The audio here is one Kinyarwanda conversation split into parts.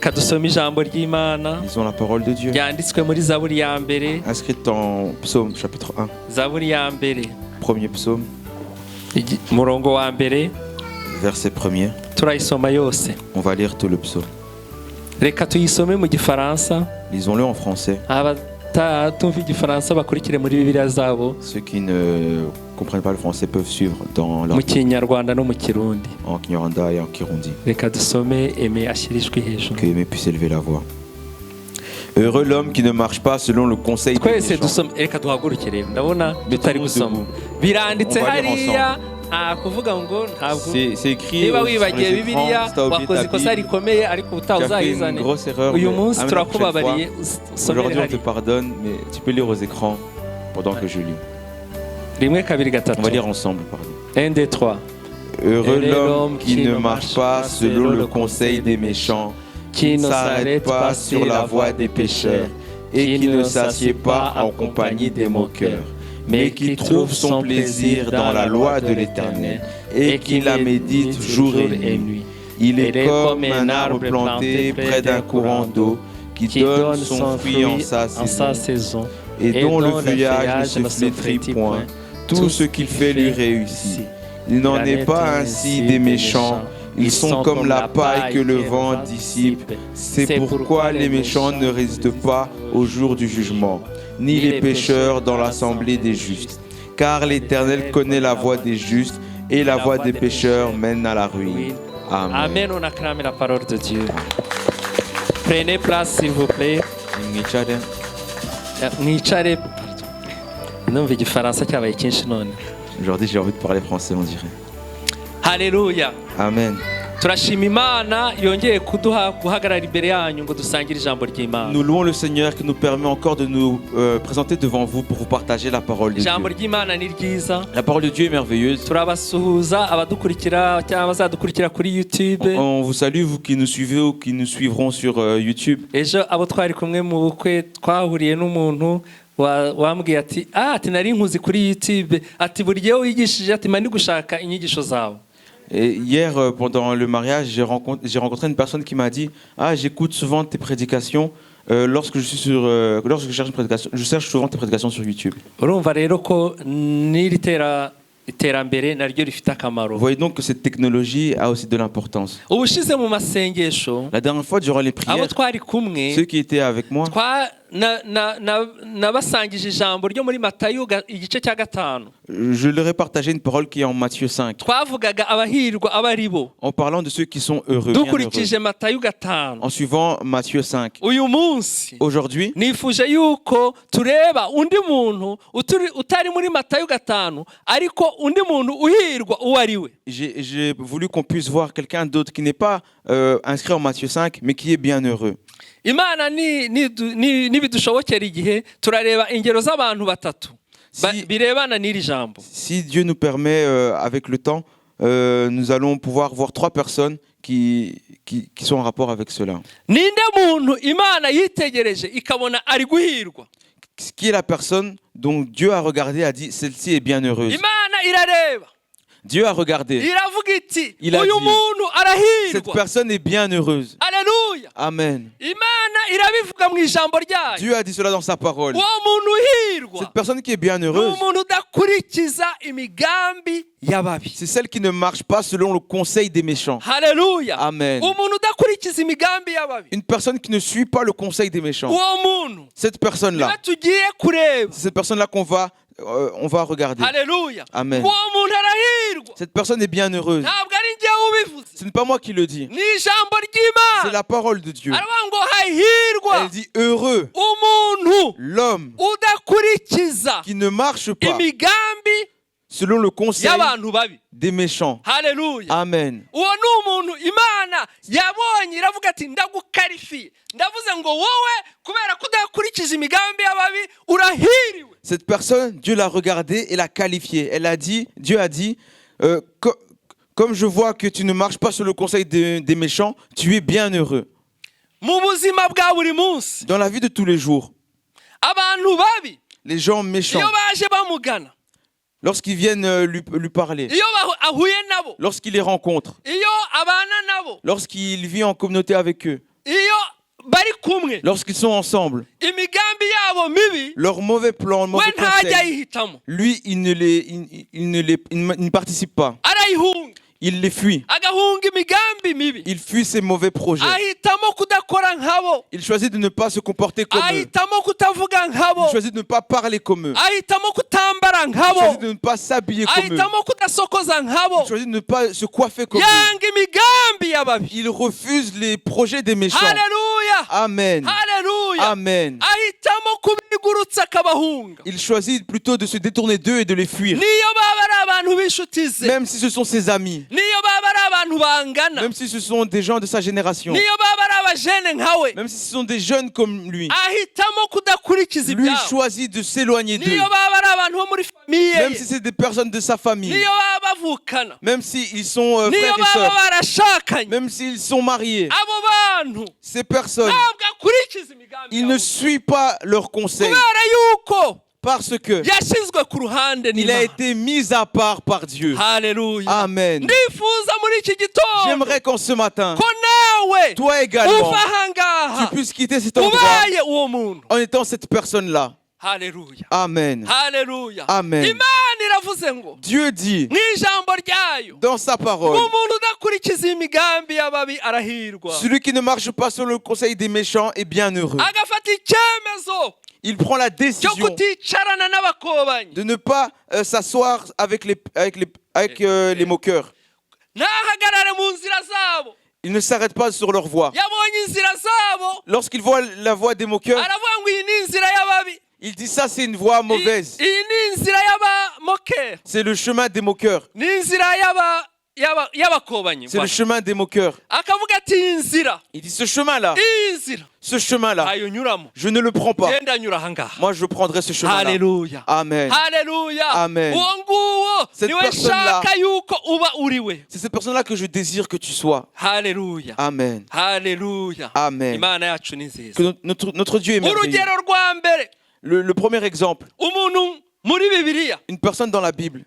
Reka dusome ijambo ry'Imana. Lisons la parole de Dieu. Yanditswe muri Zaburi ya mbere. Inscrite en Psaume chapitre 1. Zaburi ya mbere. Premier psaume. Murongo wa mbere. Verset premier. Turayisoma yose. On va lire tout le psaume. Reka tuyisome mu Gifaransa. Lisons-le en français. Abatumva Igifaransa bakurikire muri Bibiliya zabo. Ceux qui ne comprennent pas le français peuvent suivre dans leur mu Kinyarwanda no mu Kirundi. en Kinyarwanda et en Kirundi. Reka dusome Aimé ashyirishwe hejuru. Que Aimé puisse élever la voix. Heureux l'homme qui ne marche pas selon le conseil des Twese méchants. dusome. Reka duhagurukire. Ndabona tutari gusoma. Biranditse hariya. Kuvuga ngo ntabwo C'est écrit niba sur wibagiye les écrans, Bibiliya si t'as oublié wakoze ta ikosa Bible, rikomeye ariko tu as fait une utazayizane. grosse erreur, Uyu mais munsi amène la prochaine fois. turakubabariye usomere Aujourd'hui on te hariya. pardonne, mais tu peux lire aux écrans pendant que je lis. Rimwe kabiri On va gatatu. lire ensemble, pardon. 1 2 3. Heureux l'homme qui ne marche pas selon le conseil des méchants, qui ne s'arrête pas sur la voie des pécheurs et qui ne s'assied pas en compagnie des moqueurs, mais qui trouve son plaisir dans la loi de l'Éternel et qui la médite jour et nuit. Il est comme un arbre planté près d'un courant d'eau qui donne son fruit en sa saison et dont le feuillage ne se flétrit point. Tout ce qu'il fait lui réussit. Il n'en est pas ainsi des méchants. Ils sont comme la paille que le vent dissipe. C'est pourquoi les méchants ne résistent pas au jour du jugement, ni les pécheurs dans l'assemblée des justes. Car l'Éternel connaît la voie des justes et la voie des pécheurs mène à la ruine. Amen. Amen. On acclame la parole de Dieu. Prenez place s'il vous plaît. Mwicare. Numva Igifaransa cyabaye cyinshi none. Aujourd'hui, j'ai envie de parler français, on dirait. Haleluya. Amen. Turashima Imana yongeye kuduha guhagarara imbere yanyu ngo dusangire ijambo ry'Imana. Nous louons le Seigneur qui nous permet encore de nous présenter devant vous pour vous partager la parole de Ijambo Dieu. ry'Imana ni ryiza. La parole de Dieu est merveilleuse. Turabasuhuza abadukurikira cyangwa abazadukurikira kuri YouTube. On vous salue, vous qui nous suivez ou qui nous suivront sur YouTube. Ejo abo twari kumwe mu bukwe twahuriye n'umuntu wambwiye ati nari nkuzi kuri YouTube ati buri gihe wigishije ati mani gushaka inyigisho zawe. Et hier, pendant le mariage, j'ai rencontré une personne qui m'a dit « Ah, j'écoute souvent tes prédications lorsque je cherche une prédication. Je cherche souvent tes prédications sur YouTube. » Urumva rero ko n'iri iterambere naryo rifite akamaro. Vous voyez donc que cette technologie a aussi de l'importance. Ubushize mu masengesho La dernière fois, durant les prières, abo twari kumwe ceux qui étaient avec moi, nabasangije ijambo ryo muri Matayo igice cya 5. je leur ai partagé une parole qui est en Matthieu 5. Twavugaga abahirwa abaribo. En parlant de ceux qui sont heureux, Dukurikije Matayo 5. en suivant Matthieu 5. Uyu munsi Aujourd'hui, nifuje yuko tureba undi muntu utari muri Matayo 5 ariko undi muntu uhirwa uwo ari we. j'ai voulu qu'on puisse voir quelqu'un d'autre qui n'est pas inscrit en Matthieu 5, mais qui est bien heureux. Imana nibidushobokera igihe turareba ingero z'abantu batatu birebana n'iri jambo. Si Dieu nous permet, avec le temps, nous allons pouvoir voir 3 personnes qui sont en rapport avec cela. Ninde muntu Imana yitegereje ikabona ari guhirwa? Qui est la personne dont Dieu a regardé et a dit celle-ci est bien heureuse? Imana irareba. Dieu a regardé. Iravuga iti Il a uyu dit, muntu arahirwa. cette personne est bien heureuse. Alléluia. Amen. Imana irabivuga mu ijambo ryayo. Dieu a dit cela dans sa parole. Uwo muntu uhirwa Cette personne qui est bien heureuse, ni umuntu udakurikiza imigambi y'ababi. c'est celle qui ne marche pas selon le conseil des méchants. Haleluya. Amen. Umuntu udakurikiza imigambi y'ababi. Une personne qui ne suit pas le conseil des méchants. Uwo muntu Cette personne-là, niba tugiye kureba. c'est cette personne-là on va regarder. Haleluya. Amen. Uwo muntu arahirwa. Cette personne est bien heureuse. Ntabwo ari njyewe ubivuze. Ce n'est pas moi qui le dis. Ni ijambo C'est ry'Imana. la parole de Dieu. Aravuga ngo hahirwa Elle dit heureux umuntu l'homme udakurikiza qui ne marche pas imigambi selon le conseil y'abantu babi. des méchants. Haleluya. Amen. Uwo ni umuntu Imana yabonye iravuga ati ndagukarifiye. Ndavuze ngo wowe kubera kudakurikiza imigambi y'ababi urahiriwe. Cette personne, Dieu l'a regardée et l'a qualifiée. Dieu a dit, comme je vois que tu ne marches pas sur le conseil des méchants, tu es bien heureux. Mu buzima bwa buri munsi Dans la vie de tous les jours, abantu babi les gens méchants, iyo baje bamugana, lorsqu'ils viennent lui parler, iyo ahuye nabo, lorsqu'il les rencontre, iyo abana nabo, lorsqu'il vit en communauté avec eux, bari kumwe lorsqu'ils sont ensemble, imigambi yabo mibi leurs mauvais plans, we mauvais ntajya conseils, yihitamo lui, il ne participe pas. arayihunga Il les fuit. agahunga imigambi mibi Il fuit ses mauvais projets. ahitamo kudakora nkabo Il choisit de ne pas se comporter comme eux. ahitamo kutavuga nkabo Il choisit de ne pas parler comme eux. ahitamo kutambara Il nkabo choisit de ne pas s'habiller comme eux. ahitamo kudasokoza nkabo Il choisit de ne pas se coiffer comme eux. yanga imigambi y'ababi Il refuse les projets des méchants. haleluya Amen. haleluya Amen. ahitamo kubigurutsa akabahunga Il choisit plutôt de se détourner d'eux et de les fuir. niyo baba ari abantu b'inshuti ze Même si ce sont ses amis. niyo baba ari abantu bangana Même si ce sont des gens de sa génération. niyo baba ari abajene nkawe Même si ce sont des jeunes comme lui. ahitamo kudakurikiza Lui ibyabo choisit de s'éloigner d'eux. niyo baba ari abantu bo muri famiye Même ye si c'est des personnes de sa famille. niyo baba bavukana Même s'ils sont niyo frères et baba sœurs. barashakanye Même s'ils sont mariés. abo bantu Ces personnes, ntabwo akurikiza imigambi il ne yabo suit pas leurs conseils. kubera yuko Parce que yashyizwe ku ruhande il a n'Imana été mis à part par Dieu. haleluya Amen. ndifuza muri iki gitondo J'aimerais qu'en ce matin, ko nawe toi également, uva ahangaha tu puisses quitter cet endroit ubaye uwo muntu en étant cette personne-là. haleluya Amen. haleluya Amen. imana iravuze ngo Dieu dit mu ijambo ryayo dans sa parole, umuntu udakurikiza imigambi y'ababi arahirwa celui qui ne marche pas sur le conseil des méchants est bien heureux. agafata icyemezo Il prend la cyo décision kuticarana n'abakobanyi de ne pas s'asseoir avec les moqueurs. ntahagarare mu nzira zabo Il ne s'arrête pas sur leur voie. yabonye inzira zabo Lorsqu'il voit la voie des moqueurs, aravuga ngo iyi ni inzira y'ababi il dit ça c'est une voie mauvaise. iyi ni inzira y'abamokera C'est le chemin des moqueurs. ni inzira y'abakobanyi C'est le chemin des moqueurs. akavuga ati iyi nzira Il dit ce chemin-là, iyi nzira ce chemin-là, ntayo nyuramo je ne le prends pas. genda nyura ahangaha Moi, je prendrai ce chemin-là. haleluya Amen. haleluya Amen. uwo nguwo Cette niwe personne-là- nshaka yuko uba uriwe C'est cette personne-là que je désire que tu sois. haleluya Amen. haleluya Amen. imana yacu ni nziza Que notre Dieu est merveilleux. urugero rwa mbere Le premier exemple, umuntu muri bibiliya une personne dans la Bible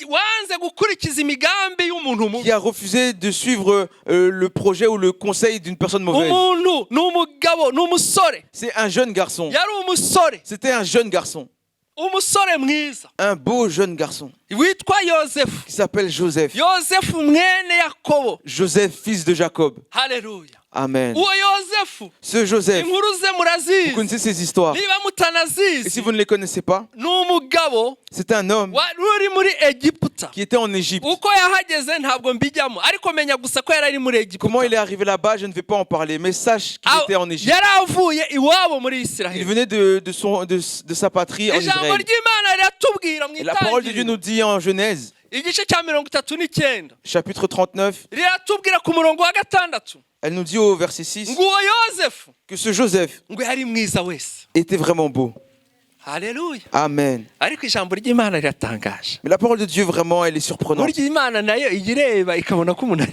wanze gukurikiza imigambi y'umuntu mubi qui a refusé de suivre le projet ou le conseil d'une personne mauvaise. umuntu ni umugabo ni umusore C'est un jeune garçon. yari umusore C'était un jeune garçon. umusore mwiza Un beau jeune garçon witwa yosefu qui s'appelle Joseph. yosefu mwene yakobo Joseph, fils de Jacob. haleluya Amen. uwo yosefu Ce Joseph, inkuru ze vous murazizi connaissez ces histoires. niba Et si mutanazizi vous ne les connaissez pas, ni umugabo c'est un homme wari uri muri egiputa qui était en Égypte. uko yahageze ntabwo mbijyamo ariko menya gusa ko yari ari muri Comment egiputa il est arrivé là-bas, je ne vais pas en parler, mais sache qu'il était en Égypte. yari avuye iwabo muri Il isiraheli venait de sa patrie en ijambo Israël. ry'imana riratubwira mu Et la parole de Dieu itangiriro nous dit en Genèse, igice cya 39 chapitre 39, riratubwira ku murongo wa gatandatu elle nous dit au verset 6 ngo uwo yosefu que ce Joseph ngo yari mwiza wese était vraiment beau. haleluya Amen. ariko ijambo ry'imana riratangaje Mais la parole de Dieu, vraiment, elle est surprenante. burya imana nayo ijya ireba ikabona ko umuntu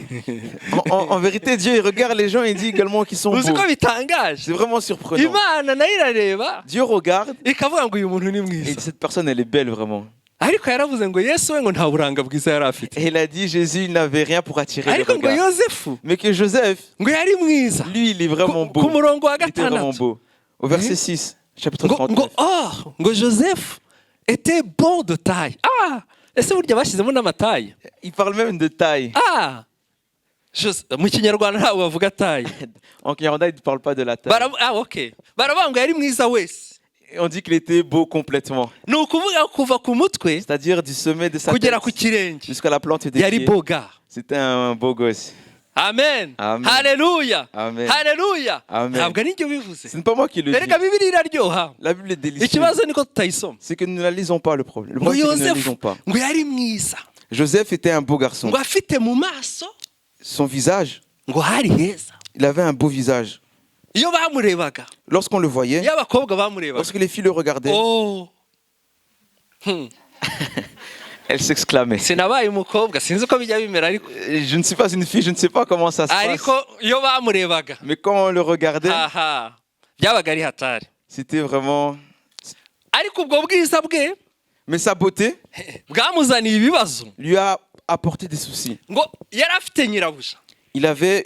En vérité, Dieu, il regarde les gens et il dit également qu'ils sont uzi beaux. ko bitangaje C'est vraiment surprenant. imana nayo irareba Dieu regarde ikavuga ngo uyu muntu ni et mwiza dit, cette personne, elle est belle, vraiment. ariko yaravuze ngo yesu we ngo nta buranga bwiza yari afite Et il a dit, Jésus, il n'avait rien pour attirer le ariko ngo regard. yosefu Mais que Joseph, ngo yari mwiza lui, il est vraiment ku beau. murongo wa Il était vraiment gatandatu beau. Au verset 6, chapitre ngo 39. ngo joseph était bon de taille ese burya bashyizemo n'amataye Il parle même de taille. mu kinyarwanda ntabwo bavuga taye En Kinyarwanda, il ne parle pas de la taille. okay baravuga ngo yari mwiza wese Et on dit qu'il était beau complètement. ni ukuvuga kuva ku mutwe C'est-à-dire du sommet de sa kugera tête ku kirenge jusqu'à la plante des yari pieds. boga C'était un beau gosse. amen Amen. haleluya Amen. haleluya Amen. ntabwo ari njye ubivuze Ce n'est pas moi qui le dis. erega bibiri iraryoha La Bible est délicieuse. ikibazo niko tutayisoma C'est que nous ne la lisons pas, le problème. Le ngo problème, c'est que nous ne la yosefu lisons pas. ngo yari mwiza Joseph était un beau garçon. ngo afite mu maso Son visage, ngo hari heza il avait un beau visage. iyo bamurebaga Lorsqu'on le voyait, iyo abakobwa bamurebaga lorsque les filles le regardaient, elles s'exclamaient. sinabaye umukobwa sinzi uko bijya bimera ariko Je ne suis pas une fille, je ne sais pas comment ça se ariko passe. iyo bamurebaga Mais quand on le regardait, byabaga ari hatari c'était vraiment... ariko ubwo bwiza bwe Mais sa beauté bwamuzaniye ibibazo lui a apporté des soucis. ngo yari afite nyirabuja Il avait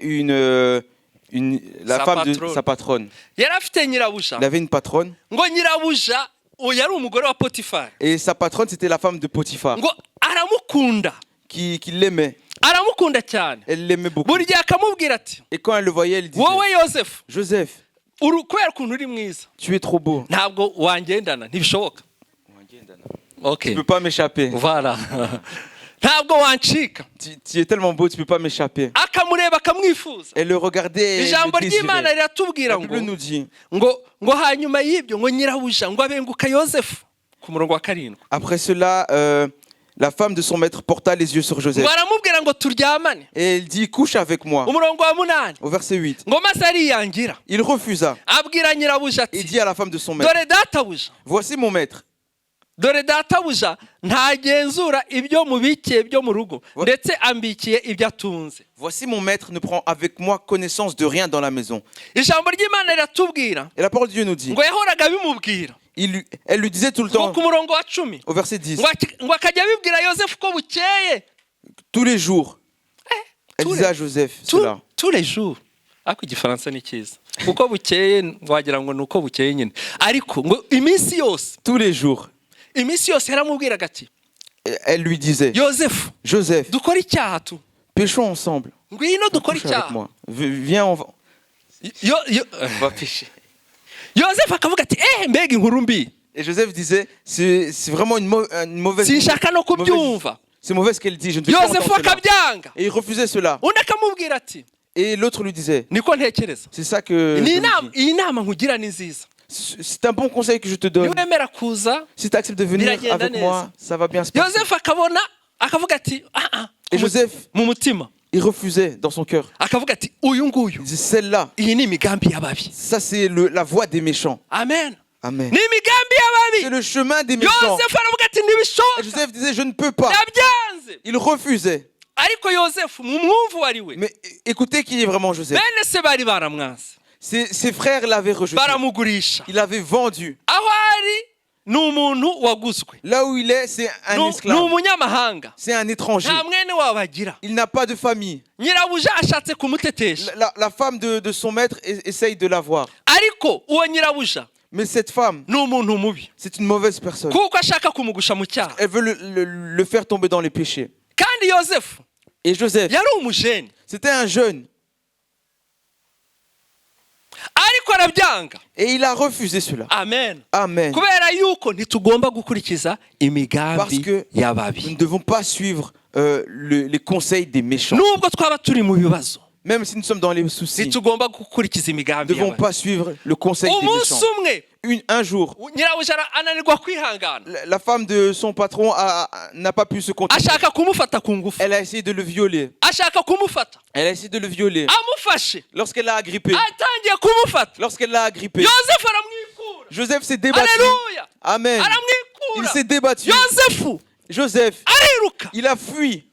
la Sa femme de patronne. sa patronne. yari afite nyirabuja Il avait une patronne ngo nyirabuja uwo yari umugore wa potifari et sa patronne c'était la femme de Potiphar ngo aramukunda qui l'aimait. aramukunda cyane Elle l'aimait beaucoup. buri gihe akamubwira ati Et quand elle le voyait, elle disait wowe yosefu Joseph, kubera ukuntu uri mwiza tu es trop beau. ntabwo wangendana ntibishoboka Tu okay peux pas m'échapper. voilà ntabwo wancika Tu es tellement beau, tu peux pas m'échapper. akamureba akamwifuza Elle le regardait et ijambo le ry'imana désirait. riratubwira La Bible nous dit, ngo hanyuma y'ibyo ngo nyirabuja ngo abenguka yosefu ku murongo wa karindwi après cela, la femme de son maître porta les yeux sur Joseph. ngo aramubwira ngo turyamane Et elle dit, couche avec moi. umurongo wa munani Au verset 8. ngo maze ariyangira Il refusa abwira nyirabuja et ati dit à la femme de son maître, dore databuja voici mon maître. dore databuja ntagenzura ibyo mubikiye byo mu rugo ndetse ambikiye ibyo atunze Voici mon maître ne prend avec moi connaissance de rien dans la maison. ijambo ry'imana riratubwira Et la parole de Dieu nous dit, ngo yahoraga bimubwira elle lui disait tout le ngo temps, ku murongo wa 10 au verset 10, ngo akajya abibwira yosefu ko bukeye tous les jours, elle tous disait à Joseph tous cela. tous les jours ariko igifaransa ni cyiza uko bukeye wagira ngo ni uko bukeye nyine ariko ngo iminsi yose Tous les jours, iminsi yose yaramubwiraga ati Et elle lui disait, yosefu Joseph, dukore icyaha tu péchons ensemble. ngwino dukore Couche avec icyaha moi. Viens, on va pécher. yosefu akavuga ati mbega inkuru mbi Et Joseph disait, c'est vraiment une mauvaise. sinshaka no kubyumva C'est mauvais ce qu'elle dit, je ne veux pas yosefu entendre cela. akabyanga Et il refusait cela. undi akamubwira ati Et l'autre lui disait, niko ntekereza c'est ça que ni je inama me dis. iyi nama nkugira ni nziza C'est un bon conseil que je te donne. niwemera kuza Si tu acceptes de venir Biragenda avec neza. moi, ça va bien se passer. yosefu akabona akavuga ati Et Joseph, mu mutima il refusait dans son cœur. akavuga ati uyu nguyu Il disait, celle-là, iyi ni imigambi y'ababi ça c'est la voie des méchants. amen Amen. ni imigambi C'est y'ababi le chemin des méchants. yosefu aravuga ati Et ntibishoboka Joseph disait, je ne peux pas. yabyanze Il refusait. ariko yosefu mu mwumvu wari we Mais écoutez qui est vraiment Joseph. bene se bari baramwanze Ses frères l'avaient rejeté. baramugurisha Il l'avait vendu. aho ari ni umuntu waguzwe Là où il est, c'est un ni esclave. umunyamahanga C'est un étranger. nta mwene wabo agira Il n'a pas de famille. nyirabuja ashatse kumutetesha La femme de son maître essaye de l'avoir. ariko uwo nyirabuja Mais cette femme, ni umuntu mubi c'est une mauvaise personne. kuko ashaka kumugusha mu cyaha Elle veut le faire tomber dans les péchés. kandi yosefu Et Joseph, yari umujeni c'était un jeune. ariko arabyanga Et il a refusé cela. amen Amen. kubera yuko ntitugomba gukurikiza Parce imigambi que nous y'ababi ne devons pas suivre les conseils des méchants. nubwo twaba turi mu bibazo Même si nous sommes dans les soucis, nous ntitugomba gukurikiza ne imigambi devons y'ababi pas suivre le conseil des umunsi méchants. umwe Un jour, nyirabuja ananirwa kwihangana la femme de son patron n'a pas pu se contenir. ashaka kumufata ku ngufu Elle a essayé de le violer. ashaka kumufata Elle a essayé de le violer. amufashe Lorsqu'elle l'a agrippé, atangiye kumufata lorsqu'elle l'a agrippé, yosefu aramwikura Joseph s'est débattu. aleluya Amen. Il aramwikura s'est débattu. yosefu Joseph, ariruka il a fui.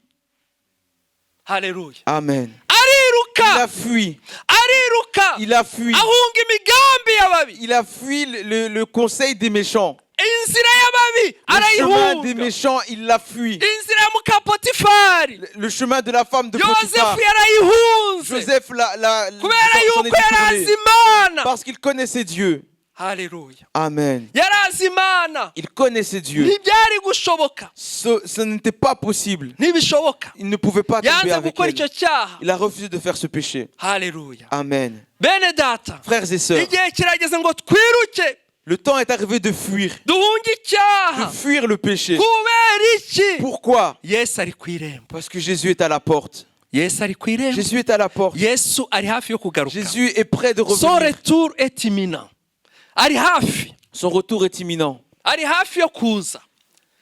haleluya Amen. Il a ariruka fui. ariruka Il a fui. ahunga imigambi y'ababi Il a fui le conseil des méchants. inzira y'ababi Le chemin des arayihunga méchants, il l'a fui. inzira ya mukapotifari Le chemin de la femme de Potiphar. yosefu yarayihunze Joseph kubera s'en yuko est yarazi détourné imana parce qu'il connaissait Dieu. haleluya Amen. yarazi imana Il connaissait Dieu. ntibyari gushoboka Ce n'était pas possible. ntibishoboka Il ne pouvait pas tomber yanze avec gukora elle. icyo cyaha Il a refusé de faire ce péché. haleluya Amen. bene data Frères et sœurs, igihe kirageze ngo twiruke le temps est arrivé de fuir. duhunge De icyaha fuir le péché. kubera iki Pourquoi? yesu ari ku irembo Parce que Jésus est à la porte. yesu ari ku irembo Jésus est à la porte. yesu ari hafi yo kugaruka Jésus est prêt de son revenir. retour est imminent ari hafi Son retour est imminent. ari hafi yo kuza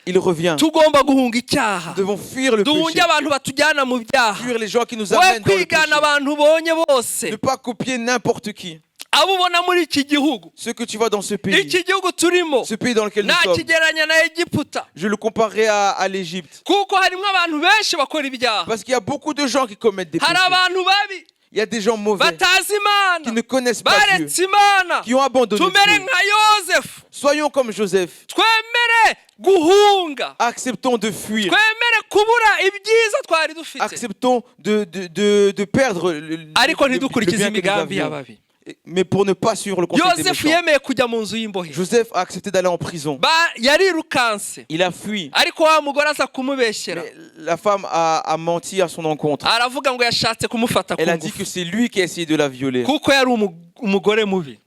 Il revient. tugomba guhunga icyaha Nous devons fuir le duhunge péché. abantu batujyana mu byaha Fuir les gens qui nous we amènent dans le péché. kwigana abantu ubonye bose Ne pas copier n'importe qui. abo ubona muri iki gihugu Ce que tu vois dans ce pays. iki gihugu turimo Ce pays dans lequel nous nta sommes. kigereranya na egiputa Je le comparerai à l'Égypte. kuko harimo abantu benshi bakora ibyaha Parce qu'il y a beaucoup de gens qui commettent des hari péchés. abantu babi Il y a des gens mauvais batazi qui imana ne connaissent pas Dieu, baretse imana qui ont abandonné tumere Dieu. nka yosefu Soyons comme Joseph. twemere guhunga Acceptons de fuir. twemere kubura ibyiza twari dufite Acceptons de perdre ariko le ntidukurikize bien que nous imigambi avions. y'ababi. Mais pour ne pas suivre le conseil des yosefu méchants. yemeye kujya mu nzu y'imbohe Joseph a accepté d'aller en prison. yarirukanse Il a fui. ariko wa mugore aza kumubeshyera Mais la femme a menti à son encontre. aravuga ngo yashatse kumufata ku Elle a dit ngufu que c'est lui qui a essayé de la violer. kuko yari umugore mubi.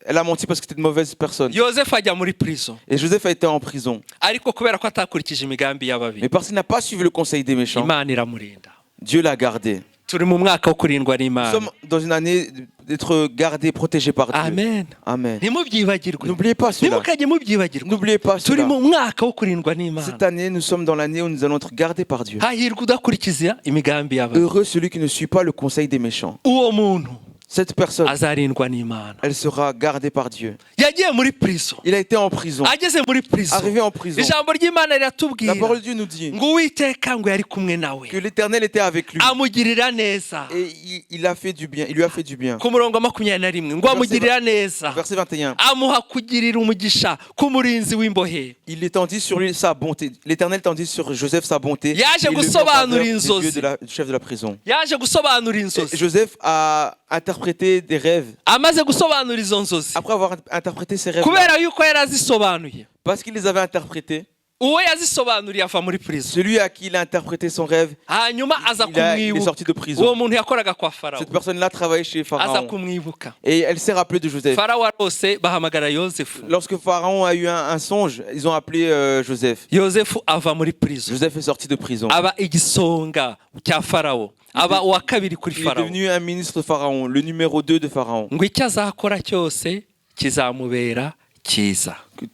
Elle a menti parce que c'était une mauvaise personne. yosefu ajya muri prison Et Joseph a été en prison. ariko kubera ko atakurikije imigambi y'ababi Mais parce qu'il n'a pas suivi le conseil des méchants, imana iramurinda. Dieu l'a gardé. turi mu mwaka wo kurindwa Nous n'imana. sommes dans une année d'être gardés, protégés par Dieu. Amen. Amen. ntimubyibagirwe N'oubliez pas cela. ntimukajye mubyibagirwa. N'oubliez pas turi cela. mu mwaka wo kurindwa n'imana. Cette année, nous sommes dans l'année où nous allons être gardés par Dieu. hahirwa udakurikiza imigambi y'ababi. Heureux celui qui ne suit pas le conseil des méchants. uwo muntu Cette personne, azarindwa n'imana. elle sera gardée par Dieu. yagiye muri prison Il a été en prison. ageze muri prison Arrivé en prison, ijambo ry'imana la riratubwira parole de Dieu nous dit ngo uwiteka ngo yari kumwe nawe que l'Éternel était avec lui. amugirira neza. Et il a fait du bien. Il lui a fait du bien. ku murongo wa 21 ngo amugirira neza Verset 21. amuha kugirira umugisha k'umurinzi w'imbohe. Il étendit sur lui sa bonté. L'Éternel tendit sur Joseph sa bonté. Yaje Et le mit en gusobanura faveur des inzozi. yeux du chef de la prison. yaje gusobanura Et inzozi. Joseph a interprété des rêves. amaze gusobanura izo nzozi Après avoir interprété ces rêves, kubera yuko yari azisobanuye parce qu'il les avait interprétés, uwo yazisobanuriye ava muri prison celui à qui il a interprété son rêve, hanyuma aza il est kumwibuka. sorti de uwo prison. muntu yakoraga kwa farawo Cette personne-là travaillait chez aza Pharaon. kumwibuka. Et elle s'est rappelée de Joseph. farawo arose bahamagara yosefu. Lorsque Pharaon a eu un songe, ils ont appelé Joseph. yosefu ava muri prison Joseph est sorti de prison. aba igisonga cya farawo aba uwa kabiri kuri Il est farawo. devenu un ministre de Pharaon, le numéro 2 de Pharaon. ngo icyo azakora cyose kizamubera cyiza. Que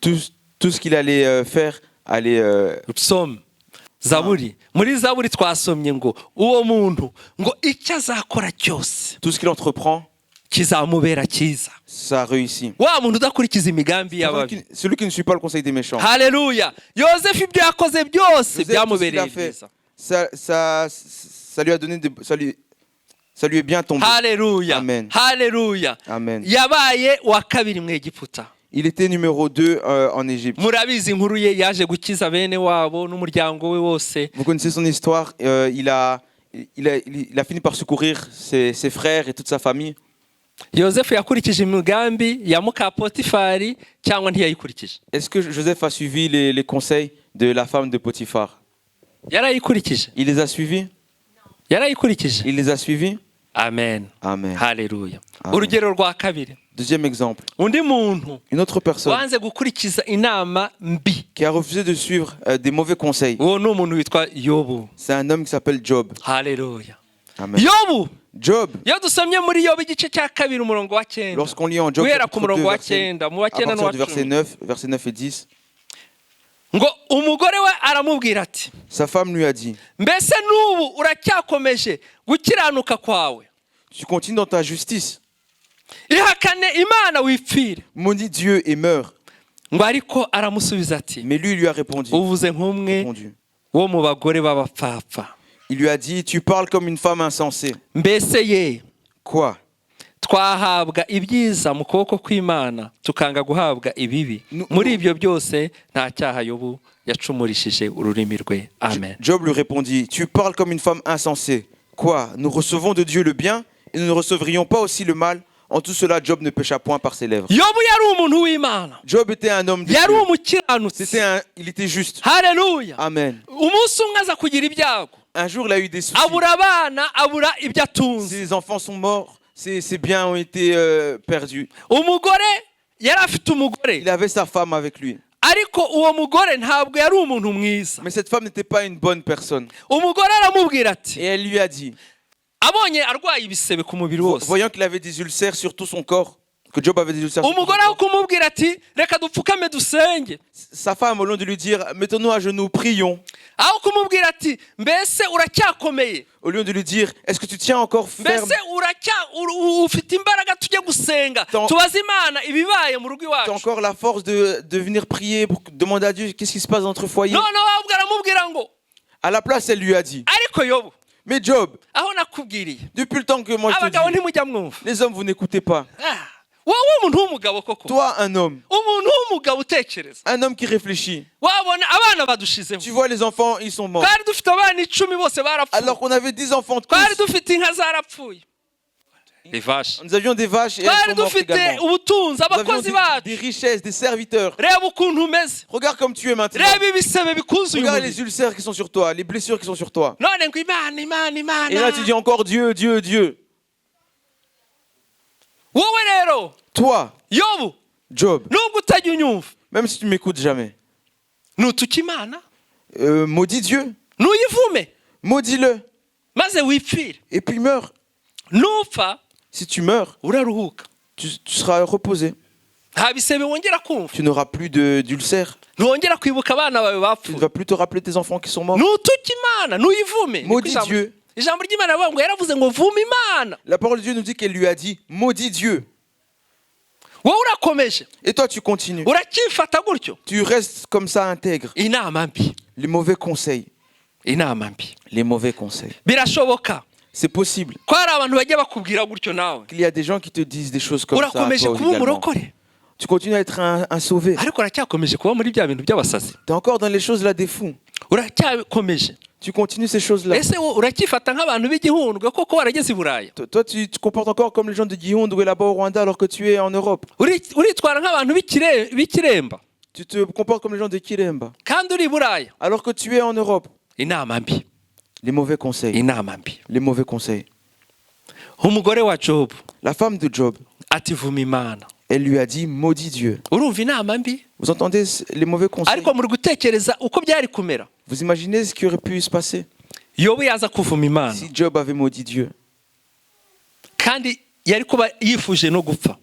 tout ce qu'il allait faire allait... usome zaburi muri zaburi twasomye ngo uwo muntu ngo icyo azakora cyose tout ce qu'il entreprend, kizamubera cyiza. ça réussit. wa muntu udakurikiza imigambi y'ababi. Celui qui ne suit pas le conseil des méchants. haleluya. yosefu ibyo yakoze byose Joseph, tout ce qu'il byamubereye a fait, byiza. ça lui a donné ça lui est bien tombé. haleluya. Amen. haleluya. Amen. yabaye uwa kabiri mu Egiputa. Il était numéro 2 en Égypte. murabizi inkuru ye yaje gukiza bene wabo n'umuryango we wose. Vous connaissez son histoire. Il a fini par secourir ses frères et toute sa famille. yosefu yakurikije imigambi ya muka Potifari cyangwa ntiyayikurikije? Est-ce que Joseph a suivi les conseils de la femme de Potiphar? yarayikurikije. Il les a suivis? yarayikurikije. Il les a suivis? amen. Amen. haleluya. Amen. urugero rwa kabiri, Deuxième exemple. undi muntu Une autre personne wanze gukurikiza inama mbi, qui a refusé de suivre des mauvais conseils. uwo ni umuntu witwa yobu. C'est un homme qui s'appelle Job. haleluya. Amen. yobu Job, iyo dusomye muri yobu igice cya kabiri umurongo wa 9 lorsqu'on lit en Job, guhera ku chapitre 2, murongo wa verset, 9 mu wa à 9 partir n'uwa du verset 10 9 et 10, ngo umugore we aramubwira ati sa femme lui a dit, mbese n'ubu uracyakomeje gukiranuka kwawe, tu continues dans ta justice, ihakane imana wipfire. maudis Dieu et meurs. ngo ariko aramusubiza ati Mais lui a répondu, uvuze nk'umwe wo mu bagore b'abapfapfa. il lui a dit, tu parles comme une femme insensée. mbese ye Quoi? twahabwa ibyiza mu kuboko kw'Imana tukanga guhabwa ibibi? muri ibyo byose nta cyaha yobu yacumurishije ururimi rwe. amen. Job lui répondit, tu parles comme une femme insensée. Quoi? Nous recevons de Dieu le bien et nous ne recevrions pas aussi le mal? En tout cela, Job ne pécha point par ses lèvres. yobu yari umuntu w'Imana, Job était un homme de yari Dieu. umukiranutsi. Il était juste. haleluya. Amen. umunsi umwe aza kugira ibyago, Un jour, il a eu des soucis. abura abana, abura ibyo atunze. Ses enfants sont morts. Ses biens ont été perdus. umugore yari afite umugore, Il avait sa femme avec lui. ariko uwo mugore ntabwo yari umuntu mwiza. Mais cette femme n'était pas une bonne personne. umugore aramubwira ati, Et elle lui a dit, abonye arwaye ibisebe ku mubiri wose, voyant qu'il avait des ulcères sur tout son corps, que Job avait des ulcères sur tout son umugore aho corps, kumubwira ati reka dupfukame dusenge, sa femme, au lieu de lui dire, mettons-nous à genoux, prions, aho kumubwira ati mbese uracyakomeye, au lieu de lui dire, est-ce que tu tiens encore ferme? mbese ufite imbaraga tujye gusenga tubaze Imana ibibaye mu rugo Tu as iwacu? encore la force de venir prier pour demander à Dieu qu'est-ce qui se passe dans notre foyer? none ahubwo aramubwira ngo À la place, elle lui a dit, ariko yobu, mais Job, aho nakubwiriye depuis le temps que moi je te abagabo dis, ntimujya mwumva. les hommes, vous n'écoutez pas. wowe umuntu w'umugabo koko Toi, un homme. umuntu w'umugabo utekereza Un homme qui réfléchit. wabona abana badushizeho Tu vois, les enfants, ils sont morts. twari dufite abana 10 bose barapfuye Alors qu'on avait 10 enfants twari tous. dufite inka zarapfuye ivashi Nous avions des vaches et elles twari sont mortes dufite également. ubutunzi Nous avions abakozi des bacu richesses, des serviteurs. reba ukuntu umeze Regarde comme tu es maintenant. reba ibisebe bikuzuye Regarde umubiri les ulcères qui sont sur toi, les blessures qui sont sur toi. none ngo imana imana imana Et là, tu dis encore Dieu, Dieu, Dieu. wowe rero Toi, yobu Job, nubwo utajya unyumva même si tu m'écoutes jamais, nutuka imana maudis Dieu, nuyivume maudis-le, maze wipfire et puis meurs. nupfa Si tu meurs, uraruhuka tu seras reposé. nta bisebe wongera kumva Tu n'auras plus d'ulcères. ntiwongera kwibuka abana bawe Tu ne bapfuye vas plus te rappeler tes enfants qui sont morts. nutuka imana nuyivume Maudis Dieu. ijambo ry'imana rivuga ngo yaravuze ngo vuma imana La parole de Dieu nous dit qu'elle lui a dit, maudis Dieu. wowe urakomeje Et toi, tu continues. uracyifata gutyo Tu restes comme ça intègre. inama mbi Les mauvais conseils. inama mbi Les mauvais conseils. birashoboka C'est possible ko hari abantu bajya bakubwira gutyo nawe qu'il y a des gens qui te disent des choses comme ça. urakomeje Toi kuba également. umurokore Tu continues à être un sauvé. ariko uracyakomeje kuba muri bya bintu by'abasazi Tu es encore dans les choses là des fous. uracyakomeje Tu continues ces choses-là. ese wowe uracyifata nk'abantu b'igihundwe koko warageze i buraya Toi, tu te comportes encore comme les gens de Gihundwe ou là-bas au Rwanda alors que tu es en Europe. uritwara nk'abantu b'ikiremba Tu te comportes comme les gens de Kiremba kandi uri i buraya alors que tu es en Europe. inama mbi Les mauvais conseils. inama mbi Les mauvais conseils. umugore wa jobu La femme de Job, ati vuma imana elle lui a dit, maudis Dieu. urumva inama mbi Vous entendez les mauvais conseils? ariko muri gutekereza uko byari kumera Vous imaginez ce qui aurait pu se passer yobu yaza kuvuma imana si Job avait maudit Dieu? kandi yari kuba yifuje no gupfa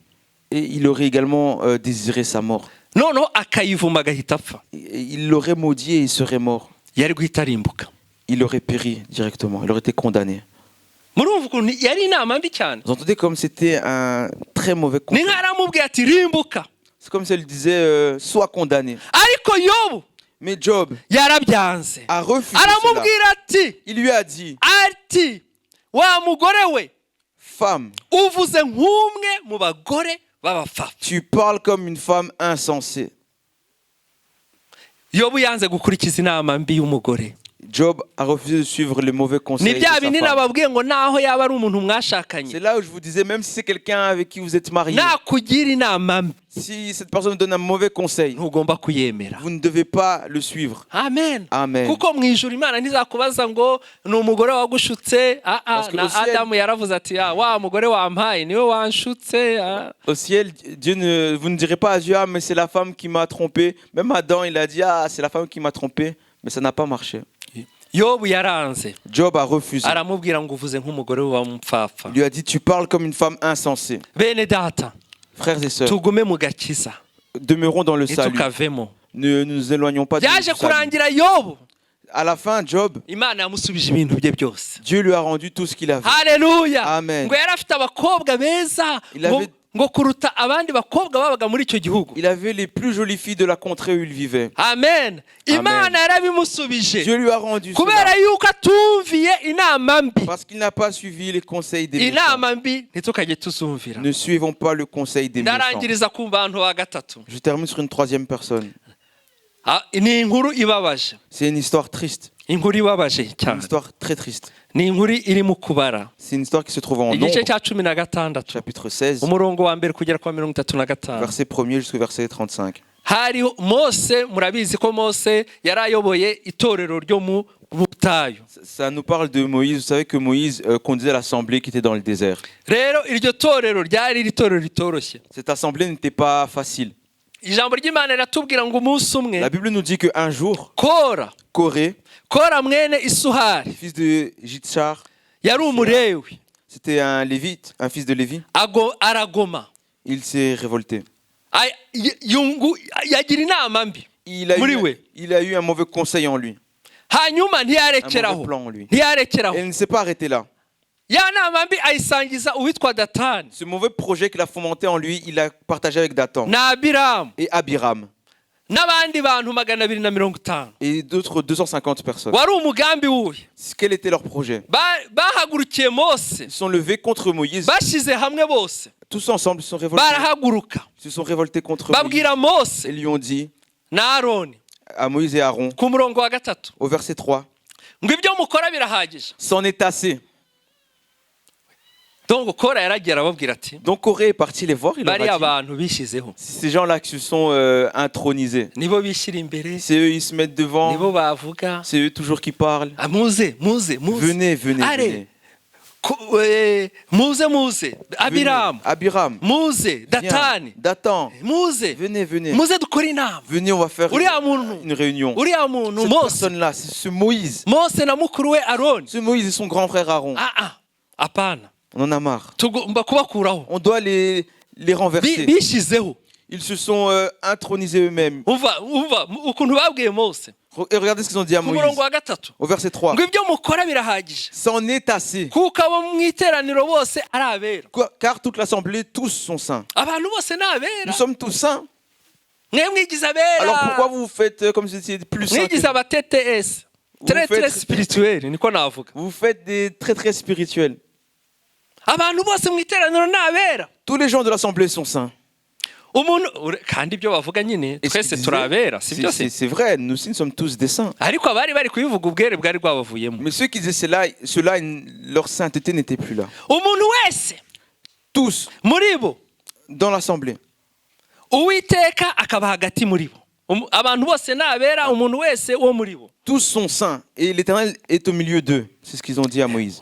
Et il aurait également désiré sa mort. noneho akayivuma agahita apfa Et il l'aurait maudit et il serait mort. yari guhita arimbuka Il aurait péri directement. Il aurait été condamné. murumva ukuntu yari inama mbi cyane Vous entendez comme c'était un très mauvais ni conseil. nka aramubwira ati rimbuka C'est comme si elle disait, sois condamné. ariko yobu Mais Job yarabyanze a refusé cela. aramubwira ati Il lui a dit, ati wa mugore we femme, uvuze nk'umwe mu bagore b'abapfapfa tu parles comme une femme insensée. yobu yanze gukurikiza inama mbi y'umugore Job a refusé de suivre les mauvais conseils ni de bya sa bindi femme. nababwiye ngo naho yaba ari umuntu mwashakanye C'est là où je vous disais, même si c'est quelqu'un avec qui vous êtes marié, nakugira inama mbi si cette personne donne un mauvais conseil, ntugomba kuyemera vous ne devez pas le suivre. amen Amen. kuko mu ijuru imana ntizakubaza ngo ni umugore wagushutse Parce que na au ciel- adamu yaravuze ati wa mugore wampaye niwe wanshutse Au ciel, vous ne direz pas à Dieu, ah, mais c'est la femme qui m'a trompé. Même Adam, il a dit, ah, c'est la femme qui m'a trompé. Mais ça n'a pas marché. yobu yaranze Job a refusé. aramubwira ngo uvuze nk'umugore w'umupfapfa Il lui a dit, tu parles comme une femme insensée. bene data Frères et sœurs, tugume mu gakiza demeurons dans le salut. ntitukavemo Ne nous éloignons pas du byaje salut. kurangira yobu À la fin, Job, imana yamusubije ibintu bye byose Dieu lui a rendu tout ce qu'il avait. haleluya Amen. ngo yari afite abakobwa beza Il ngo- avait- ngo kuruta abandi bakobwa babaga muri icyo gihugu Il avait les plus jolies filles de la contrée où il vivait. amen imana yarabimusubije Dieu lui a rendu kubera cela yuko atumviye inama mbi parce qu'il n'a pas suivi les conseils des méchants. inama mbi ntitukajye tuzumvira Ne suivons pas le conseil des méchants. ndarangiriza ku bantu ba gatatu Je termine sur une troisième personne. ni inkuru ibabaje C'est une histoire triste. inkuru ibabaje Une cyane histoire très triste. ni inkuru iri mu kubara C'est une histoire qui se trouve en igice Nombre, cya 16 chapitre 16, umurongo wa mbere kugera kwa 35 verset 1er jusqu'au verset 35. hari mose murabizi ko mose yari ayoboye itorero ryo mu butayu Ça nous parle de Moïse. Vous savez que Moïse conduisait l'assemblée qui était dans le désert. rero iryo torero ryari iri torero ritoroshye Cette assemblée n'était pas facile. ijambo ry'imana riratubwira ngo umunsi umwe La Bible nous dit qu'un jour, kora mwene isuhari fils de Jitchar, yari umulewi c'était un lévite, un fils de Lévi, aragoma il s'est révolté. yagira inama mbi Il a eu un mauvais conseil en lui, hanyuma un ntiyarekeraho mauvais plan en lui. ntiyarekeraho Et il ne s'est pas arrêté là. ya nama mbi ayisangiza uwitwa datani Ce mauvais projet qu'il a fomenté en lui, il l'a partagé avec Dathan na abiramu et Abiram. n'abandi bantu 250 et d'autres 250 personnes. wari umugambi wuhe Quel était leur projet? bahagurukiye Mose Ils sont levés contre Moïse. bashize hamwe bose Tous ensemble, ils se sont révoltés. barahaguruka Ils se sont révoltés contre Moïse. babwira Mose Ils lui ont dit na Aroni à Moïse et Aaron, ku murongo wa gatatu au verset 3, ngo ibyo mukora birahagije. c'en est assez. Donc Kora yaragiye arababwira ati Donc Corée est parti les voir. Il leur bari a dit, abantu bishizeho ces gens-là qui se sont intronisés, nibo bishyira imbere c'est eux, ils se mettent devant. nibo bavuga C'est eux toujours qui parlent. muze Venez, venez, Allez. venez. muze Abiramu Abiram, muze viens. Datani Dathan, muze venez, venez. muze dukora inama. Venez, on va faire uriya muntu une réunion. uriya muntu Cette Mose personne-là, c'est ce Moïse. Mose na mukuru we Aroni Ce Moïse et son grand frère Aaron. apana On en a marre. tugomba kubakuraho On doit les renverser. bishizeho. Ils se sont intronisés eux-mêmes. umva ukuntu babwiye Mose Et regardez ce qu'ils ont dit à ku Moïse. murongo wa gatatu Au verset 3. ngo ibyo mukora birahagije C'en est assez. kuko abo mu iteraniro bose ari abera. Car toute l'assemblée, tous sont saints. Abantu bose ni abera. Nous sommes tous saints. mwe mwigize abera. Alors pourquoi vous vous faites comme si c'était plus saint que mwigize nous? aba TTS très faites- très spirituel niko navuga. Vous faites des très spirituels. abantu bose mu iteraniro ni abera. Tous les gens de l'assemblée sont saints. kandi ibyo bavuga nyine Et ce twese qu'ils disaient, turabera si byo se. c'est vrai, nous aussi nous sommes tous des saints. ariko abari bari kubivuga ubwere bwari bwabavuyemo. Mais ceux qui disaient cela, leur sainteté n'était plus là. umuntu wese Tous muri bo dans l'assemblée. uwiteka akaba hagati muri bo. abantu bose ni abera umuntu wese wo muri bo. Tous sont saints et l'Éternel est au milieu d'eux. C'est ce qu'ils ont dit à Moïse.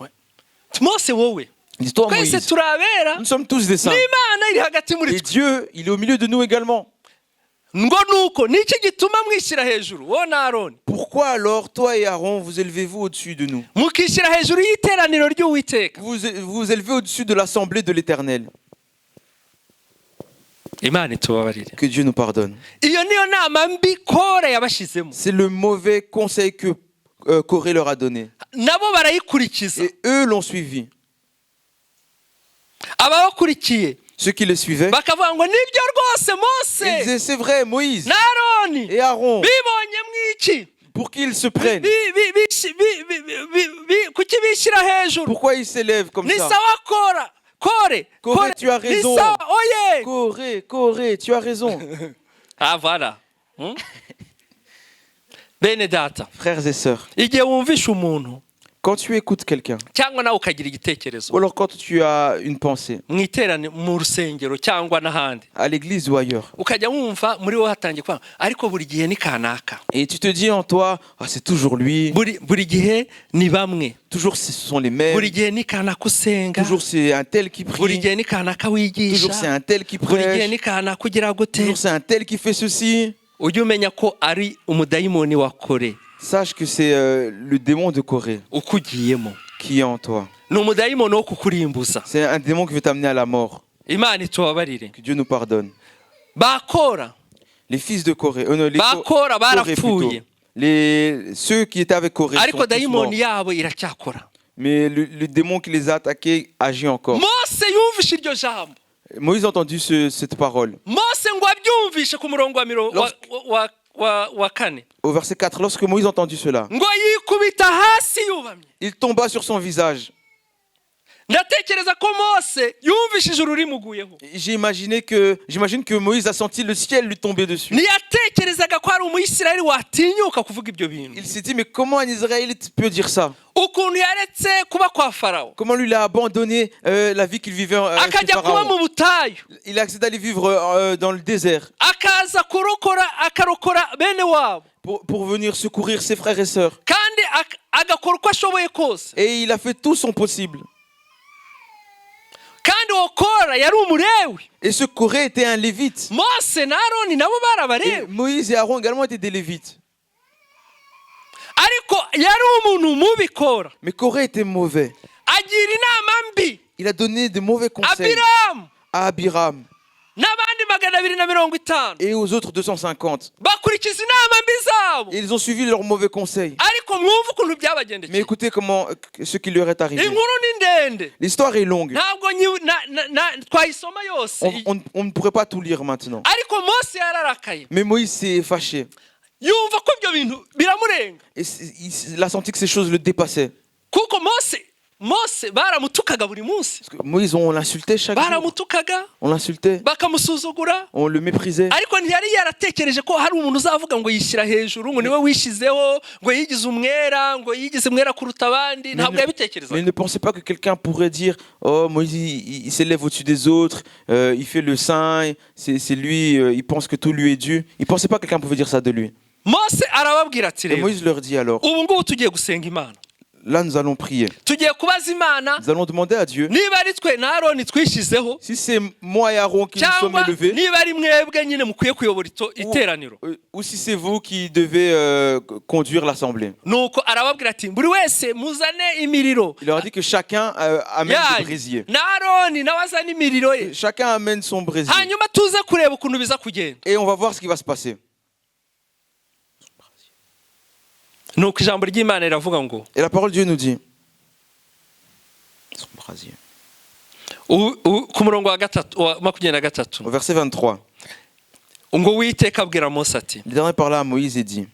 Mose wowe Dis-toi twese Moïse, turabera nous sommes tous des saints. n'Imana iri hagati muri Et twe. Dieu, il est au milieu de nous également. ngo nuko niki gituma mwishyira hejuru wo na Aroni Pourquoi alors, toi et Aaron, vous élevez-vous au-dessus de nous? mukishyira hejuru y'iteraniro ry'Uwiteka. Vous élevez au-dessus de l'assemblée de l'Éternel. Imana itubabarire. Que Dieu nous pardonne. iyo niyo nama mbi Kora yabashizemo. C'est le mauvais conseil que Corée leur a donné. nabo barayikurikiza. Et eux l'ont suivi. ababakurikiye Ceux qui le suivaient, bakavuga ngo nibyo rwose ils Mose disaient, c'est vrai, Moïse na Aroni et Aaron, bibonye mwiki pour qu'ils se prennent. kuki bishyira hejuru. Pourquoi ils s'élèvent comme ni ça? sawa Kore Tu as raison. ni sawa oye. Corée, tu as raison. voilà. bene data Frères et sœurs, igihe wumvisha umuntu quand tu écoutes quelqu'un, cyangwa nawe ukagira igitekerezo ou alors quand tu as une pensée, mwiterane mu rusengero cyangwa n'ahandi à l'église ou ailleurs, ukajya wumva muri wowe hatangiye kwanga ariko buri gihe ni kanaka et tu te dis en toi, ah, c'est toujours lui, buri gihe ni bamwe toujours ce sont les mêmes, buri gihe ni kanaka usenga toujours c'est un tel qui buri prie, gihe ni kanaka toujours wigisha c'est un tel qui buri gihe prêche, ni kanaka ugira gute. toujours c'est un tel qui fait ceci. ujye umenya ko ari umudayimoni wa Kore Sache que c'est le démon de Corée ukugiyemo. qui est en toi. ni umudayimoni wo kukurimbuza. C'est un démon qui veut t'amener à la mort. Imana itubabarire. Que Dieu nous pardonne. bakora Les fils de Corée, non, les bakora Corée plutôt. barapfuye Ceux qui étaient avec Corée sont ariko tous morts. dayimoni yabo iracyakora. Mais le démon qui les a attaqués agit encore. Mose yumvishe iryo jambo. Moïse a entendu cette parole. Mose ngo abyumvishe ku murongo wa kane. Au verset 4, lorsque Moïse a entendu cela, ngo yikubita hasi yubamye. il tomba sur son visage. ndatekereza ko Mose yumvishe ijuru rimuguyeho. J'imagine que Moïse a senti le ciel lui tomber dessus. ntiyatekerezaga ko ari umuyisirayeli watinyuka kuvuga ibyo bintu. Il s'est dit, mais comment un Israélite peut dire ça? ukuntu yaretse kuba kwa Farawo Comment lui il a abandonné la vie qu'il vivait chez akajya kuba Pharaon? mu butayu Il a accepté d'aller vivre dans le désert akaza akarokora bene wabo pour venir secourir ses frères et sœurs. kandi agakora uko ashoboye kose. Et il a fait tout son possible. kandi uwo Kora yari umulewi. Et ce Corée était un lévite. Mose na Aroni nabo bari Et abalewi. Moïse et Aaron également étaient des lévites. ariko yari umuntu mubi Kora. Mais Corée était mauvais. agira inama mbi Il a donné de mauvais conseils Abiramu à Abiram n'abandi 250 et aux autres 250. bakurikiza inama mbi zabo. Et ils ont suivi leurs mauvais conseils. ariko ariko mwumva ukuntu Mais byabagendekeye. écoutez comment ce qui leur est arrivé. Inkuru ni ndende. L'histoire est longue. Ntabwo twayisoma yose. On ne pourrait pas tout lire maintenant. Ariko Mose yararakaye. Mais Moïse s'est fâché. Yumva ko ibyo bintu biramurenga. Et il a senti que ces choses le dépassaient. Kuko Mose baramutukaga buri munsi. Parce que Moïse, on l'insultait chaque jour. Baramutukaga. On l'insultait. Bakamusuzugura. On le méprisait. Ariko ntiyari yaratekereje ko hari umuntu uzavuga ngo yishyira hejuru ngo niwe wishizeho ngo yigize umwera kuruta abandi. Ntabwo yabitekerezaga. Mais il ne pensait pas que quelqu'un pourrait dire oh Moïse il s'élève au-dessus des autres, il fait le saint, c'est lui, il pense que tout lui est dû. Il pensait pas que quelqu'un pouvait dire ça de lui. Mose arababwira ati Et rero. Moïse leur dit alors. Ubu ngubu tugiye gusenga Imana. Là nous allons prier. Tugiye kubaza Imana. Nous allons demander à Dieu. Niba ari twe na Aroni twishizeho. Si c'est moi et Aaron qui nous sommes élevés. Niba ari mwebwe nyine mukwiye kuyobora iteraniro. Ou si c'est vous qui devez conduire l'assemblée. Nuko arababwira ati buri wese muzane imiriro. Il leur a dit que chacun amène des brésiers. Na Aroni nawe azane imiriro ye. Chacun amène son brésier. Hanyuma tuze kureba ukuntu biza kugenda. Et on va voir ce qui va se passer. Nuko ijambo ry'Imana riravuga ngo. Et la parole de Dieu nous dit. Son brasier. Ku murongo wa 23. Au verset 23. Ngo Uwiteka abwira Mose ati. L'Éternel parla à Moïse et dit.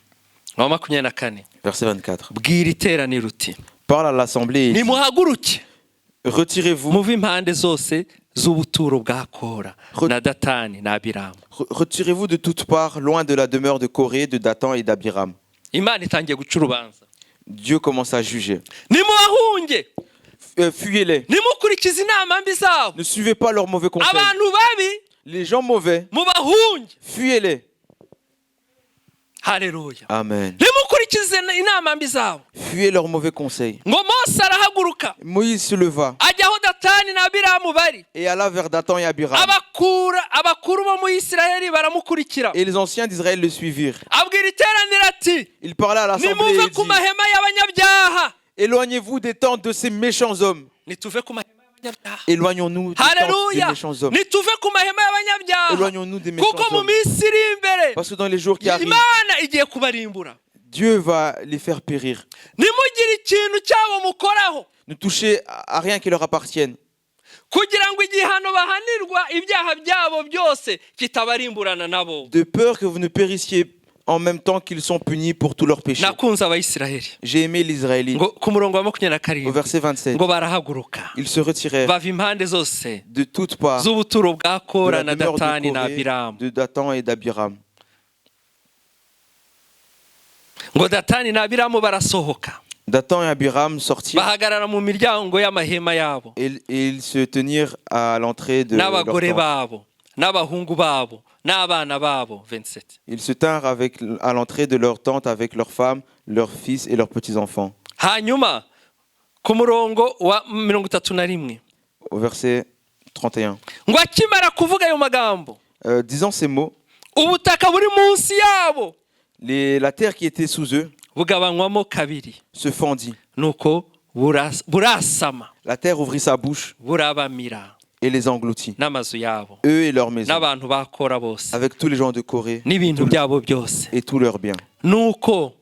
Wa 24. Verset 24. Bwira iteraniro uti. Parle à l'assemblée et dit. Nimuhaguruke. Retirez-vous. Muve impande zose z'ubuturo bwa Kora na Datani na Abiramu. Retirez-vous de toutes parts, loin de la demeure de Corée, de Dathan et d'Abiram. Imana itangiye guca urubanza. Dieu commence à juger. Nimubahunge. Fuyez-les. Nimukurikize inama mbi zabo. Ne suivez pas leurs mauvais conseils. Abantu babi. Les gens mauvais. Mubahunge. Fuyez-les. Haleluya. Amen. Nimukurikize inama mbi zabo. Fuyez leurs mauvais conseils. Ngo Mose arahaguruka. Moïse se leva. Ajyaho Datani na Abiramu bari. Et alla vers Dathan et Abiram. Abakuru bo mu Isirayeli baramukurikira. Et les anciens d'Israël le suivirent. Abwira iteraniro ati. Il parla à l'assemblée et Nimuve ku dit. mahema y'abanyabyaha. Éloignez-vous des tentes de ces méchants hommes. Nituve ku mahema y'abanyabyaha. Éloignons-nous des tentes des méchants hommes. Nituve ku mahema y'abanyabyaha. Éloignons-nous des méchants Kuko mu hommes. minsi iri imbere. Parce que dans les jours qui arrivent, Imana igiye kubarimbura. Dieu va les faire périr. Nimugire ikintu cyabo mukoraho. Ne touchez à rien qui leur appartienne. Kugira ngo igihano bahanirwa ibyaha byabo byose kitabarimburana nabo. De peur que vous ne périssiez en même temps qu'ils sont punis pour tous leurs péchés. Nakunze Abayisiraheli. J'ai aimé l'Israélite. Ku murongo wa 27. Au verset 27. Ngo barahaguruka. Ils se retirèrent Bava impande zose de toutes parts z'ubuturo bwa de Kora la na demeure Datani de na Corée, Abiramu. de Dathan et d'Abiram. Ngo Datani na Abiramu barasohoka. Dathan et Abiram sortirent Bahagarara mu miryango y'amahema yabo. et ils se tenirent à l'entrée de leur N'abagore tente. babo, n'abahungu babo, n'abana babo. 27. Ils se tinrent à l'entrée de leur tente avec leurs femmes, leurs fils et leurs petits-enfants. Hanyuma ku murongo wa 31. Au verset 31. Ngo akimara kuvuga ayo magambo. Disant ces mots, Ubutaka buri munsi yabo. la terre qui était sous eux Bugabanywamo kabiri. se fendit. Nuko burasama. La terre ouvrit sa bouche Burabamira. et les engloutit. N'amazu yabo. Eux et leurs maisons, N'abantu bakora bose. avec tous les gens de Corée N'ibintu byabo byose. et tous leurs biens. Nuko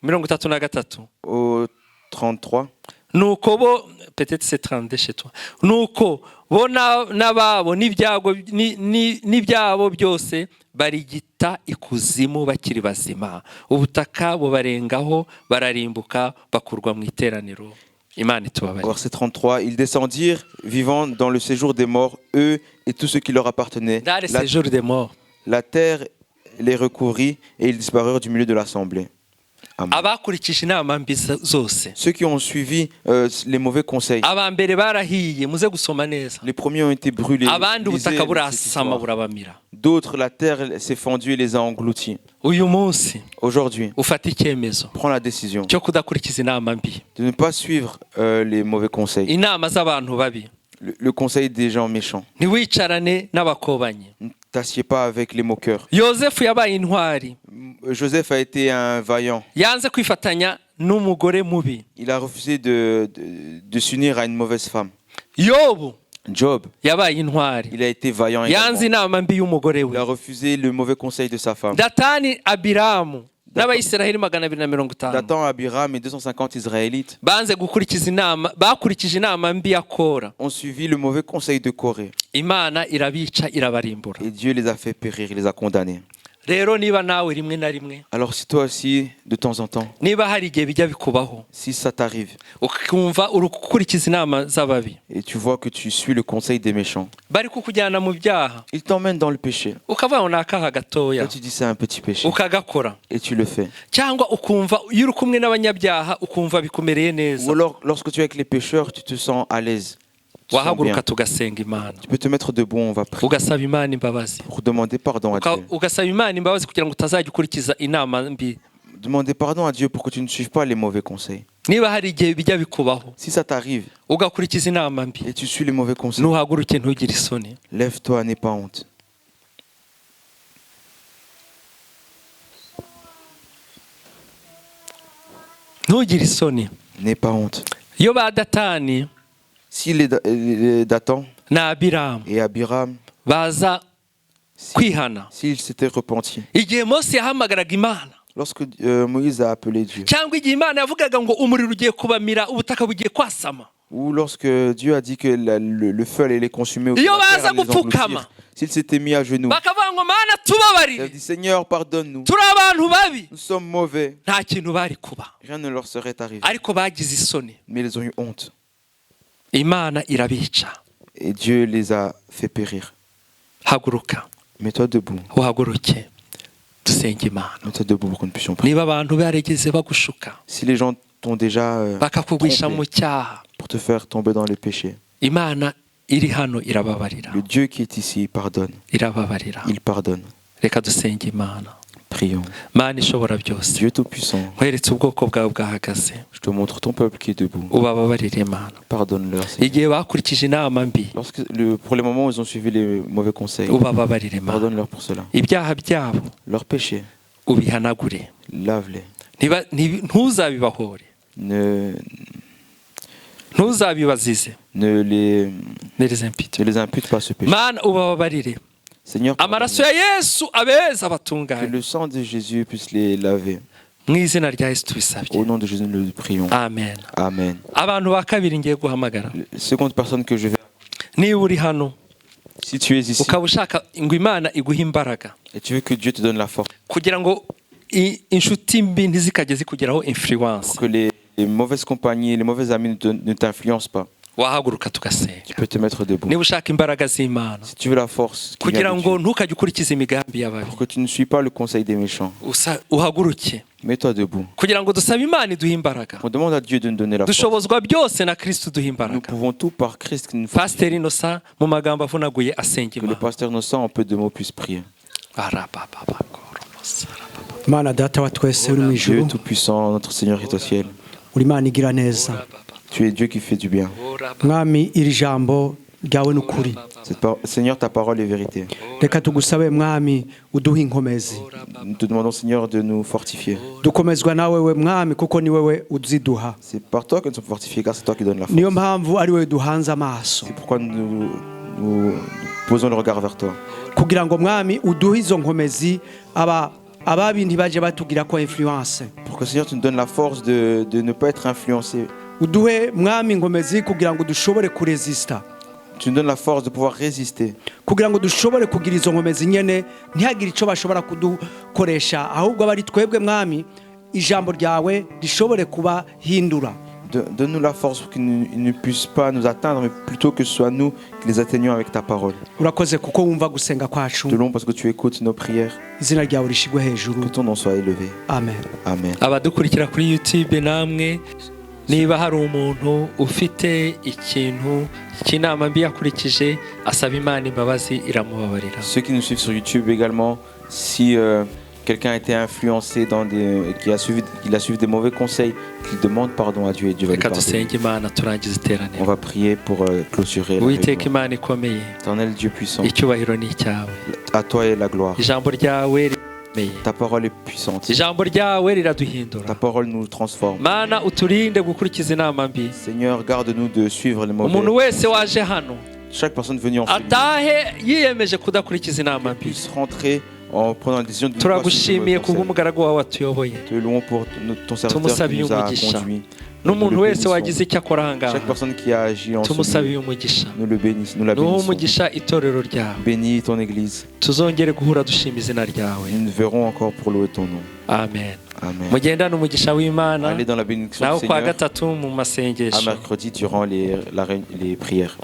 33. Au 33. Nuko bo peut-être c'est 32 chez toi. Nuko bo nababo n'ibyabo byose barigita ikuzimu bakiri bazima. Ubutaka bubarengaho bararimbuka bakurwa mu iteraniro. Imana itubabare. Verset 33. Ils descendirent vivant dans le séjour des morts, eux et tous ceux qui leur appartenaient. Dans le séjour des morts. La terre les recouvrit et ils disparurent du milieu de l'assemblée. Amen. Abakurikije inama mbi zose. Ceux qui ont suivi les mauvais conseils, Abambere barahiye muze gusoma neza. les premiers ont été brûlés. Abandi Lisez ubutaka cette burasama histoire. burabamira. D'autres, la terre s'est fendue et les a engloutis. Uyu munsi Aujourd'hui, ufata icyemezo prends la décision cyo kudakurikiza inama mbi. de ne pas suivre les mauvais conseils, Inama z'abantu babi. le conseil des gens méchants. Ntiwicarane n'abakobanyi. Ne t'assieds pas avec les moqueurs. Yozefu yabaye intwari. Joseph a été un vaillant. Yanze kwifatanya n'umugore mubi. Il a refusé de s'unir à une mauvaise femme. Yobu Job, yabaye intwari. il a été vaillant Yanze également. inama mbi y'umugore Il we. a refusé le mauvais conseil de sa femme. Datani Abiramu n'abayisiraheli 250 Dathan, Abiram et 250 Israélites bakurikije inama mbi ya Kora. ont suivi le mauvais conseil de Corée. Imana irabica irabarimbura. Et Dieu les a fait périr, il les a condamnés. Rero niba nawe rimwe na rimwe, Alors si toi aussi, de temps en temps, niba hari igihe bijya bikubaho si ça t'arrive ukumva uri gukurikiza inama z'ababi, et tu vois que tu suis le conseil des méchants, bari kukujyana mu byaha, ils t'emmènent dans le péché. ukavuga ngo nakaha gatoya, Toi tu dis c'est un petit péché ukagakora, et tu le fais. cyangwa ukumva iyo uri kumwe n'abanyabyaha ukumva bikumereye Ou neza, alors lorsque tu es avec les pécheurs, tu te sens à l'aise. Tu te sens wahaguruka bien. tugasenga Imana, Tu peux te mettre debout, on va prier ugasaba Imana imbabazi, pour demander pardon à Dieu. ugasaba Imana imbabazi kugira ngo utazajya ukurikiza inama mbi. Demander pardon à Dieu pour que tu ne suives pas les mauvais conseils. Niba hari igihe bijya bikubaho Si ça t'arrive ugakurikiza inama mbi, et tu suis les mauvais conseils, ntuhaguruke ntugire isoni. lève-toi, n'aie pas honte. Ntugire isoni. N'aie pas honte. Iyo ba Datani Si les Dathan na Abiramu et Abiram, baza kwihana, s'ils s'étaient repentis, igihe Mose yahamagaraga Imana, lorsque Moïse a appelé Dieu, cyangwa igihe Imana yavugaga ngo umuriro ugiye kubamira, ubutaka bugiye kwasama, ou lorsque Dieu a dit que le feu allait les consumer, ou que Iyo la terre baza allait les gupfukama, engloutir, s'ils s'étaient mis à genoux, bakavuga ngo Mana ils tubabarire, avaient dit Seigneur, pardonne-nous, turi abantu babi, nous sommes mauvais, nta kintu bari kuba, rien ne leur serait arrivé. ariko bagize isoni. Mais ils ont eu honte Imana irabica. et Dieu les a fait périr. Haguruka, Mets-toi debout, uhaguruke dusenge Imana. mets-toi debout pour que nous puissions prier. Niba abantu barigeze bagushuka Si les gens t'ont déjà bakakugwisha trompé mu cyaha, pour te faire tomber dans les péchés, Imana iri hano irababarira, le Dieu qui est ici pardonne, irababarira. il pardonne. Reka dusenge Imana. Prions. Mana ishobora byose, Dieu Tout-Puissant, nkweretse ubwoko bwawe bwahagaze, je te montre ton peuple qui est debout. ubababarire Mana. Pardonne-leur, Seigneur. Igihe bakurikije inama mbi, Pour les moments où ils ont suivi les mauvais conseils, ubababarire Mana. pardonne-leur pour cela. Ibyaha byabo Leurs péchés, ubihanagure, lave-les. ntuzabibahore, ntuzabibazize, Ne les impute. impute pas ce péché. Mana ubababarire, Seigneur, amaraso ya Yesu abeza que abatunganye, le sang de Jésus puisse les laver. mu izina rya Yesu tubisabye, Au nom de Jésus, nous le prions. amen. Amen. Abantu ba kabiri ngiye guhamagara, La seconde personne que je vais... niba uri hano Si tu es ici ukaba ushaka ngo Imana iguhe imbaraga et tu veux que Dieu te donne la force, kugira ngo inshuti mbi ntizikajye zikugeraho influence, pour que les mauvaises compagnies, les mauvais amis ne t'influencent pas, wahaguruka tugasenga. tu peux te mettre debout. Niba ushaka imbaraga z'Imana Si tu veux la force qui kugira vient de ngo Dieu, ntukajye ukurikiza imigambi y'ababi, pour que tu ne suis pas le conseil des méchants, uhaguruke mets-toi debout. kugira ngo dusabe Imana iduhe imbaraga. On demande à Dieu de nous donner la force. Dushobozwa byose na Kristo uduha Nous imbaraga. pouvons tout par Christ qui nous fortifie. Pasiteri Innocent mu magambo avunaguye asenga Que le Imana. pasteur Innocent, en peu de mots, puisse prier. Mana data wa twese uri mu Dieu ijuru, Tout-Puissant, notre Seigneur qui est au ciel, uri Imana igira neza. tu es Dieu qui fait du bien. Mwami, iri jambo ryawe ni ukuri. Seigneur, ta parole est vérité. Reka tugusabe Mwami uduhe inkomezi. Nous te demandons, Seigneur, de nous fortifier. Dukomezwa nawe we Mwami kuko ni wewe uziduha. C'est par toi que nous sommes fortifiés, car c'est toi qui donnes la force. Niyo mpamvu ari wewe duhanze amaso. C'est pourquoi nous posons le regard vers toi. Kugira ngo Mwami uduhe izo nkomezi ababindi baje batugira ko influence. Pour que, Seigneur, tu nous donnes la force de ne pas être influencé. Uduhe Mwami inkomezi kugira ngo dushobore kuresista. Tu nous donnes la force de pouvoir résister. Kugira ngo dushobore kugira izo nkomezi nyene ntihagire ico bashobora kudukoresha, ahubwo abari twebwe Mwami ijambo ryawe rishobore kuba hindura. Donne-nous la force pour qu'ils ne puissent pas nous atteindre, mais plutôt que ce soit nous qui les atteignions avec ta parole. Urakoze kuko wumva gusenga kwacu. Te louons parce que tu écoutes nos prières. Izina ryawe rishigwe hejuru. Que ton nom soit élevé. Amen. Amen. Abadukurikira kuri YouTube namwe, niba hari umuntu ufite ikintu cy'inama mbi yakurikije, asaba Imana imbabazi iramubabarira. Ceux qui nous suivent sur YouTube également, si quelqu'un a été influencé qu'il a suivi des mauvais conseils, qu'il demande pardon à Dieu et Dieu va lui Reka pardonner. dusenge Imana turangize On iteraniro. va prier pour clôturer. la Uwiteka réunion. Imana ikomeye, Éternel Dieu puissant, icyubahiro ni icyawe. à toi est la gloire. Ijambo ryawe rikomeye, Ta parole est puissante. ijambo ryawe riraduhindura. Ta parole nous transforme. Mana uturinde gukurikiza inama mbi. Seigneur, garde-nous de suivre les mauvais. Umuntu wese waje hano Chaque personne venue en famille atahe yiyemeje kudakurikiza inama mbi, puisse rentrer en prenant la décision de ne pas turagushimiye suivre ton kubw'umugaragu wawe watuyoboye conseil. Te louons pour ton serviteur qui tumusabiye nous a umugisha conduits. n'umuntu Nous le wese bénissons. wagize icyo akora ahangaha Chaque personne qui a agi en ce tumusabiye lieu, umugisha nous le bénissons, nous la nuhe bénissons. umugisha itorero ryawe Bénis ton église. tuzongere guhura dushima izina ryawe Nous nous verrons encore pour louer ton nom. amen Amen. mugendane umugisha w'imana Allez dans la bénédiction nawe du kwa Seigneur gatatu mu à masengesho mercredi durant les prières.